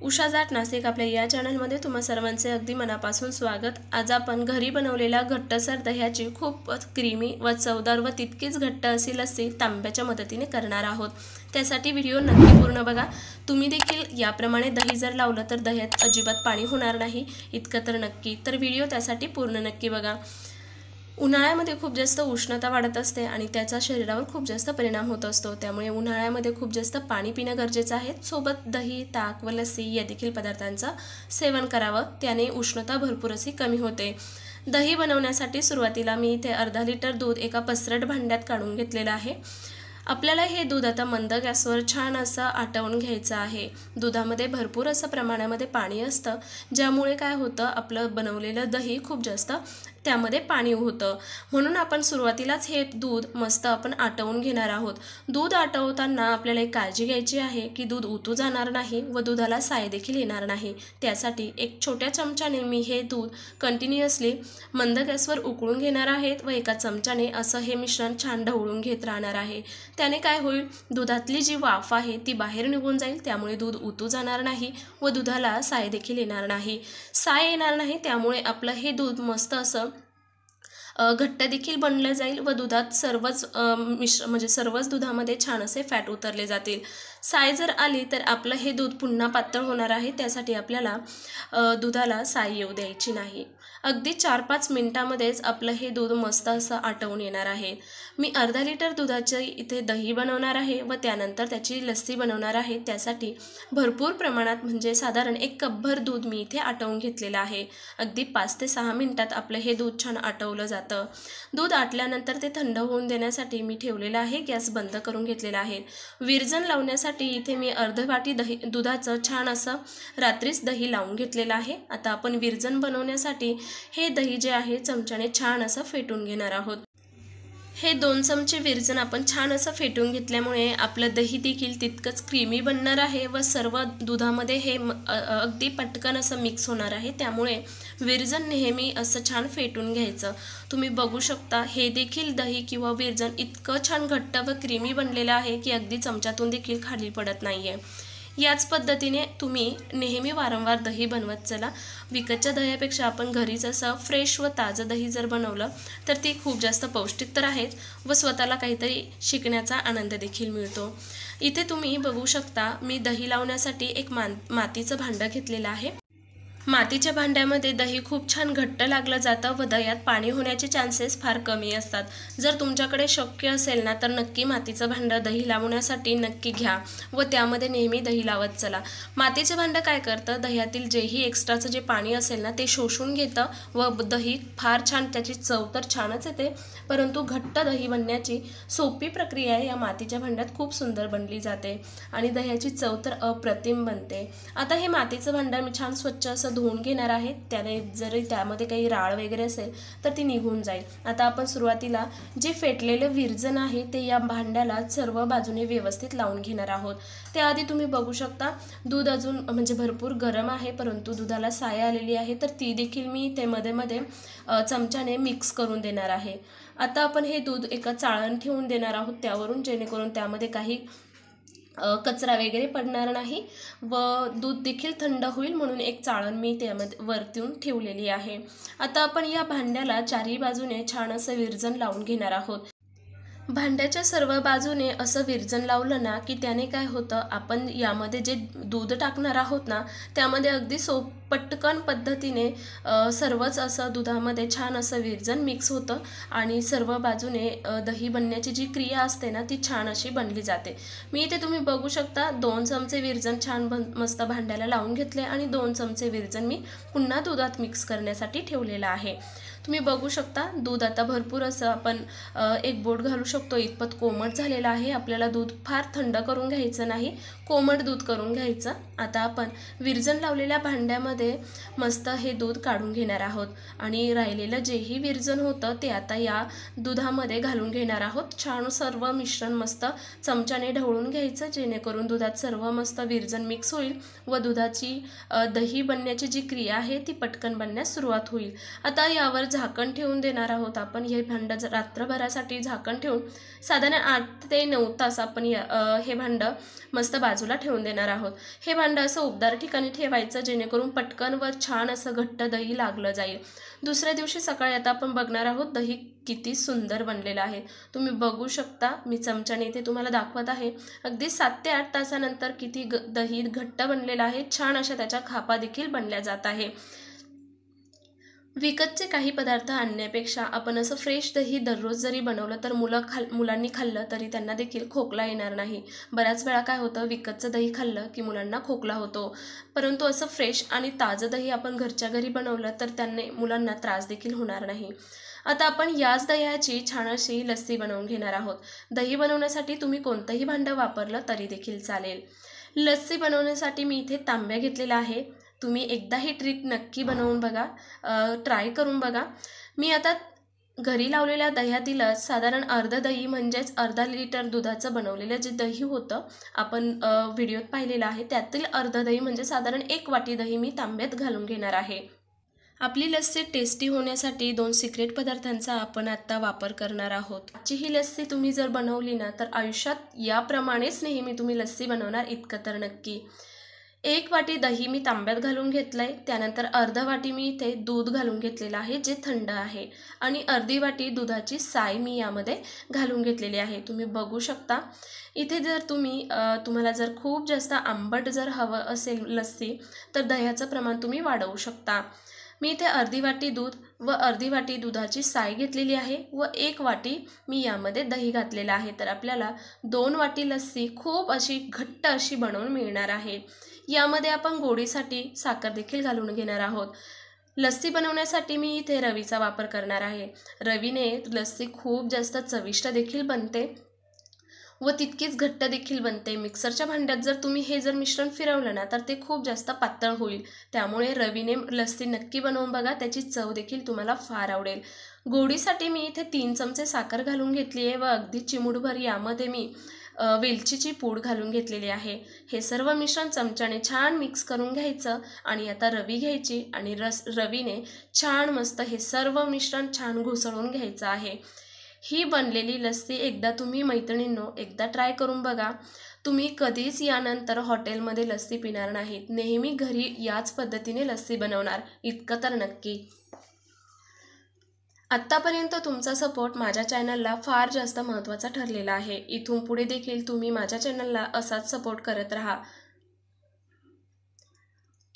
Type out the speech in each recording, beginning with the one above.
उषा जाट नाशिक आपल्या या चॅनलमध्ये तुम्हा सर्वांचे अगदी मनापासून स्वागत। आज आपण घरी बनवलेल्या घट्टसर दह्याची खूप क्रीमी व चवदार व तितकीच घट्ट अशी लस्सी तांब्याच्या मदतीने करणार आहोत। त्यासाठी व्हिडिओ नक्की पूर्ण बघा। तुम्ही देखील याप्रमाणे दही जर लावलं तर दह्यात अजिबात पाणी होणार नाही, इतकं तर नक्की। तर व्हिडिओ त्यासाठी पूर्ण नक्की बघा। उन्हाळ्यामध्ये खूप जास्त उष्णता वाढत असते आणि त्याचा शरीरावर खूप जास्त परिणाम होत असतो, त्यामुळे उन्हाळ्यामध्ये खूप जास्त पाणी पिणं गरजेचं आहे। सोबत दही, ताक व लस्सी या देखील पदार्थांचं सेवन करावं, त्याने उष्णता भरपूर अशी कमी होते। दही बनवण्यासाठी सुरुवातीला मी इथे अर्धा लिटर दूध एका पसरट भांड्यात काढून घेतलेलं आहे। आपल्याला हे दूध आता मंद गॅसवर छान असं आटवून घ्यायचं आहे। दुधामध्ये भरपूर असं प्रमाणामध्ये पाणी असतं, ज्यामुळे काय होतं, आपलं बनवलेलं दही खूप जास्त त्यामध्ये पाणी होतं। म्हणून आपण सुरुवातीलाच हे दूध मस्त आपण आटवून घेणार आहोत। दूध आटवताना आपल्याला एक काळजी घ्यायची आहे की दूध उतू जाणार नाही व दुधाला साय देखील येणार नाही। त्यासाठी एक छोट्या चमच्याने मी हे दूध कंटिन्युअसली मंद गॅसवर उकळून घेणार आहे व एका चमच्याने असं हे मिश्रण छान ढवळून घेत राहणार आहे। त्याने काय होईल, दुधातली जी वाफ आहे ती बाहेर निघून जाईल, त्यामुळे दूध उतू जाणार नाही व दुधाला साय देखील येणार नाही। साय येणार नाही त्यामुळे आपलं हे दूध मस्त असं घट्ट देखील बनलं जाईल व दुधात सर्वच म्हणजे सर्वच दुधामध्ये छान असे फॅट उतरले जातील। साय जर आली तर आपलं हे दूध पुन्हा पातळ होणार आहे, त्यासाठी आपल्याला दुधाला साय येऊ द्यायची नाही। अगदी 4-5 मिनिटांमध्येच आपलं हे दूध मस्त असं आटवून येणार आहे। मी अर्धा लिटर दुधाचे इथे दही बनवणार आहे व त्यानंतर त्याची लस्सी बनवणार आहे। त्यासाठी भरपूर प्रमाणात म्हणजे साधारण 1 कपभर दूध मी इथे आटवून घेतलेलं आहे। अगदी 5 ते 6 मिनिटात आपलं हे दूध छान आटवलं जातं। दूध आटल्यानंतर ते थंड होऊन देण्यासाठी मी ठेवलेलं आहे, गॅस बंद करून घेतलेला आहे। विरजण लावण्यासाठी इथे मी अर्ध वाटी दुधाचं छान असं रात्रीच दही लावून घेतलेलं आहे। आता आपण विरजण बनवण्यासाठी हे दही जे आहे चमच्याने छान असं फेटून घेणार आहोत। हे 2 चमचे विरजण आपण छान असं फेटून घेतल्यामुळे आपलं दही देखील तितकंच क्रीमी बनणार आहे व सर्व दुधामध्ये हे अगदी पटकन असं मिक्स होणार आहे, त्यामुळे विरजण नेहमी असं छान फेटून घ्यायचं। तुम्ही बघू शकता हे देखील दही किंवा विरजण इतकं छान घट्ट व क्रीमी बनलेलं आहे की अगदी चमच्यातून देखील खाली पडत नाही आहे। याच पद्धतीने तुम्ही नेहमी वारंवार दही बनवत चला। विकतच्या दह्यापेक्षा आपण घरीच असं फ्रेश व ताजं दही जर बनवलं तर ती खूप जास्त पौष्टिक तर आहेच व स्वतःला काहीतरी शिकण्याचा आनंद देखील मिळतो। इथे तुम्ही बघू शकता मी दही लावण्यासाठी एक मातीचं भांडं घेतलेलं आहे। मातीच्या भांड्यामध्ये दही खूप छान घट्ट लागलं जातं व दह्यात पाणी होण्याचे चान्सेस फार कमी असतात। जर तुमच्याकडे शक्य असेल ना तर नक्की मातीचं भांडं दही लावण्यासाठी नक्की घ्या व त्यामध्ये नेहमी दही लावत चला। मातीचं भांडं काय करतं, दह्यातील जेही एक्स्ट्राचं जे पाणी असेल ना ते शोषून घेतं व दही फार छान, त्याची चव तर छानच येते, परंतु घट्ट दही बनण्याची सोपी प्रक्रिया या मातीच्या भांड्यात खूप सुंदर बनली जाते आणि दह्याची चव तर अप्रतिम बनते। आता हे मातीचं भांडं मी छान स्वच्छ असं धुवून घेणार आहे, त्याने जरी त्यामध्ये काही राळ वगैरे असेल तर ती निघून जाईल। आता आपण सुरुवातीला जे फेटलेलं विरजण आहे ते या भांड्याला सर्व बाजूने व्यवस्थित लावून घेणार आहोत। त्याआधी तुम्ही बघू शकता दूध अजून म्हणजे भरपूर गरम आहे, परंतु दुधाला साय आलेली आहे, तर ती देखील मी ते मध्ये चमच्याने मिक्स करून देणार आहे। आता आपण हे दूध एका चाळण ठेवून देणार आहोत त्यावरून, जेणेकरून त्यामध्ये काही कचरा वगैरे पडणार नाही व दूध देखील थंड होईल, म्हणून एक चाळण मी त्यामध्ये वरतून ठेवलेली आहे। आता आपण या भांड्याला चारही बाजूने छान असं विरजण लावून घेणार आहोत। भांड्याच्या सर्व बाजूने असं विरजण लावलं ना की त्याने काय होतं, आपण यामध्ये जे दूध टाकणार आहोत ना त्यामध्ये अगदी पटकन पद्धतीने सर्वच असं दुधामध्ये छान असं विरजण मिक्स होतं आणि सर्व बाजूने दही बनण्याची जी क्रिया असते ना ती छान अशी बनली जाते। मी इथे तुम्ही बघू शकता 2 चमचे विरजण छान मस्त भांड्याला लावून घेतले आणि 2 चमचे विरजण मी पुन्हा दुधात मिक्स करण्यासाठी ठेवलेलं आहे। तुम्ही बघू शकता दूध आता भरपूर असं आपण एक बोट घालू शकतो इतपत कोमट झालेलं आहे। आपल्याला दूध फार थंड करून घ्यायचं नाही, कोमट दूध करून घ्यायचं। आता आपण विरजण लावलेल्या भांड्यामध्ये मस्त हे दूध काढून घेणार आहोत आणि राहिलेलं जेही विरजण होतं ते आता या दुधामध्ये घालून घेणार आहोत। छान सर्व मिश्रण मस्त चमच्याने ढवळून घ्यायचं, जेणेकरून दुधात सर्व मस्त विरजण मिक्स होईल व दुधाची दही बनण्याची जी क्रिया आहे ती पटकन बनण्यास सुरुवात होईल। आता यावर झाकण ठेवून देणार आहोत आपण। हे भांडं रात्रभरासाठी झाकण ठेवून साधारण 8 ते 9 तास आपण हे भांडं मस्त बाजूला ठेवून देणार आहोत। हे भांडं असं उबदार ठिकाणी ठेवायचं जेणेकरून पटकन व छान असं घट्ट दही लागलं जाईल। दुसऱ्या दिवशी सकाळी आता आपण बघणार आहोत दही किती सुंदर बनलेलं आहे। तुम्ही बघू शकता, मी चमच्याने इथे तुम्हाला दाखवत आहे। अगदी 7 ते 8 तासानंतर किती दही घट्ट बनलेलं आहे, छान अशा त्याच्या खापा देखील बनल्या जात आहे। विकतचे काही पदार्थ आणण्यापेक्षा आपण असं फ्रेश दही दररोज जरी बनवलं तर मुलांनी खाल्लं तरी त्यांना देखील खोकला येणार नाही। बऱ्याच वेळा काय होतं, विकतचं दही खाल्लं की मुलांना खोकला होतो, परंतु असं फ्रेश आणि ताजं दही आपण घरच्या घरी बनवलं तर मुलांना त्रास देखील होणार नाही। आता आपण याच दह्याची छान अशी लस्सी बनवून घेणार आहोत। दही बनवण्यासाठी तुम्ही कोणतंही भांडं वापरलं तरी देखील चालेल। लस्सी बनवण्यासाठी मी इथे तांब्या घेतलेला आहे। तुम्ही एकदा ही ट्रिक नक्की बनवून बघा, ट्राय करून बघा। मी आता घरी लावलेल्या दह्यातील साधारण अर्ध दही म्हणजेच अर्धा लिटर दुधाचं बनवलेलं जे दही होतं आपण व्हिडिओत पाहिलेलं आहे, त्यातील अर्ध दही म्हणजे साधारण 1 वाटी दही मी तांब्यात घालून घेणार आहे। आपली लस्सी टेस्टी होण्यासाठी 2 सिक्रेट पदार्थांचा आपण आता वापर करणार आहोत। आजची ही लस्सी तुम्ही जर बनवली ना तर आयुष्यात याप्रमाणेच नेहमी तुम्ही लस्सी बनवणार इतकं तर नक्की। 1 वाटी दही मी तांब्यात घालून घेतलंय, त्यानंतर अर्धा वाटी मी इथे दूध घालून घेतलेलं आहे जे थंड आहे, आणि अर्धी वाटी दुधाची साय मी यामध्ये घालून घेतलेली आहे। तुम्ही बघू शकता इथे जर तुम्हाला जर खूप जास्त आंबट जर हवं असेल लस्सी तर दह्याचं प्रमाण तुम्ही वाढवू शकता। मी इथे अर्धी वाटी दूध व अर्धी वाटी दुधाची साय घेतलेली आहे व 1 वाटी मी यामध्ये दही घातलेलं आहे, तर आपल्याला 2 वाटी लस्सी खूप अशी घट्ट अशी बनवून मिळणार आहे। यामध्ये आपण गोडीसाठी साखर देखील घालून घेणार आहोत। लस्सी बनवण्यासाठी मी इथे रवीचा वापर करणार आहे। रवीने लस्सी खूप जास्त चविष्ट देखील बनते व तितकीच घट्ट देखील बनते। मिक्सरच्या भांड्यात जर तुम्ही हे मिश्रण फिरवलं ना तर ते खूप जास्त पातळ होईल, त्यामुळे रवीने लस्सी नक्की बनवून बघा, त्याची चव देखील तुम्हाला फार आवडेल। गोडीसाठी मी इथे 3 चमचे साखर घालून घेतली आहे व अगदी चिमूटभर यामध्ये मी वेलचीची पूड घालून घेतलेली आहे। हे सर्व मिश्रण चमच्याने छान मिक्स करून घ्यायचं आणि आता रवी घ्यायची आणि रवीने छान मस्त हे सर्व मिश्रण छान घुसळून घ्यायचं आहे। ही बनलेली लस्सी एकदा तुम्ही मैत्रिणींनो एकदा ट्राय करून बघा, तुम्ही कधीच यानंतर हॉटेलमध्ये लस्सी पिणार नाहीत, नेहमी घरी याच पद्धतीने लस्सी बनवणार इतकं तर नक्की। आत्तापर्यंत तुमचा सपोर्ट माझ्या चॅनलला फार जास्त महत्त्वाचा ठरलेला आहे। इथून पुढे देखील तुम्ही माझ्या चॅनलला असाच सपोर्ट करत राहा।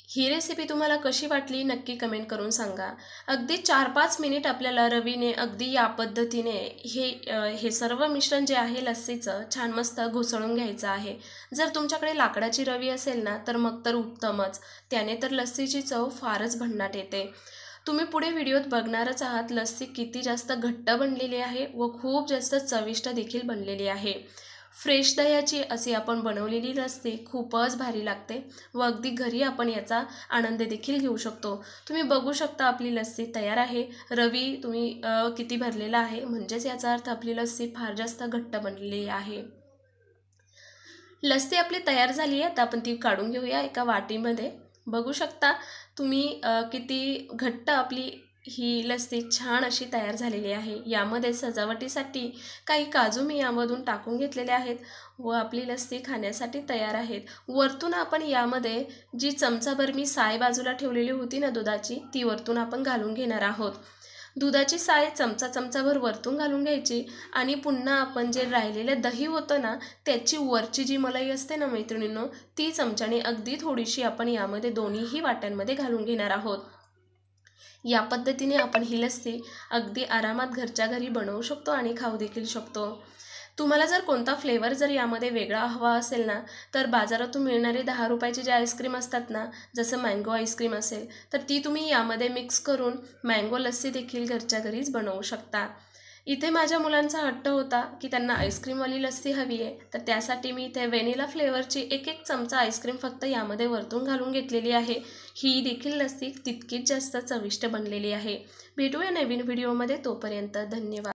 ही रेसिपी तुम्हाला कशी वाटली नक्की कमेंट करून सांगा। अगदी 4-5 मिनिट आपल्याला रवीने अगदी या पद्धतीने हे सर्व मिश्रण जे आहे लस्सीचं छान मस्त घुसळून घ्यायचं आहे। जर तुमच्याकडे लाकडाची रवी असेल ना तर मग तर उत्तमच, त्याने तर लस्सीची चव फारच भन्नाट येते। तुम्ही पुढे व्हिडिओत बघणारच आहात लस्सी किती जास्त घट्ट बनलेली आहे व खूप जास्त चविष्ट देखील बनलेली आहे। फ्रेश दह्याची अशी आपण बनवलेली लस्सी खूपच भारी लागते व अगदी घरी आपण याचा आनंद देखील घेऊ शकतो। तुम्ही बघू शकता आपली लस्सी तयार आहे। रवी तुम्ही किती भरलेला आहे, म्हणजेच याचा अर्थ आपली लस्सी फार जास्त घट्ट बनलेली आहे। लस्सी आपली तयार झाली आहे, आता आपण ती काढून घेऊया एका वाटीमध्ये। बघू शकता तुम्ही किती घट्ट आपली ही लस्सी छान अशी तयार झालेली आहे। यामध्ये सजावटीसाठी काही काजू मी यामधून टाकून घेतलेले आहेत व आपली लस्सी खाण्यासाठी तयार आहेत। वरतून आपण यामध्ये जी चमचाभर मी साय बाजूला ठेवलेली होती ना दुधाची, ती वरतून आपण घालून घेणार आहोत। दुधाची साय चमचाभर वरतून घालून घ्यायची आणि पुन्हा आपण जे राहिलेलं दही होतं ना त्याची वरची जी मलाई असते ना मैत्रिणींनो, ती चमच्याने अगदी थोडीशी आपण यामध्ये दोन्हीही वाट्यांमध्ये घालून घेणार आहोत। या पद्धतीने आपण ही लस्सी अगदी आरामात घरच्या घरी बनवू शकतो आणि खाऊ देखील शकतो। तुम्हाला जर कोणता फ्लेवर जर यामध्ये वेगळा हवा असेल ना तर बाजारातून मिळणारे 10 रुपयाचे जे आईस्क्रीम असतात ना, जसं मँगो आईस्क्रीम असेल तर ती तुम्ही यामध्ये मिक्स करून मँगो लस्सी देखील घरच्या घरीच बनवू शकता। इथे माझ्या मुलांचा हट्ट होता की त्यांना आईस्क्रीमवाली लस्सी हवी आहे, तर त्यासाठी मी इथे व्हॅनिला फ्लेवरची 1 चमचा आईस्क्रीम फक्त यामध्ये वरतून घालून घेतलेली आहे। ही देखील लस्सी तितकीच जास्त चविष्ट बनलेली आहे। भेटूया नवीन व्हिडिओमध्ये, तोपर्यंत धन्यवाद।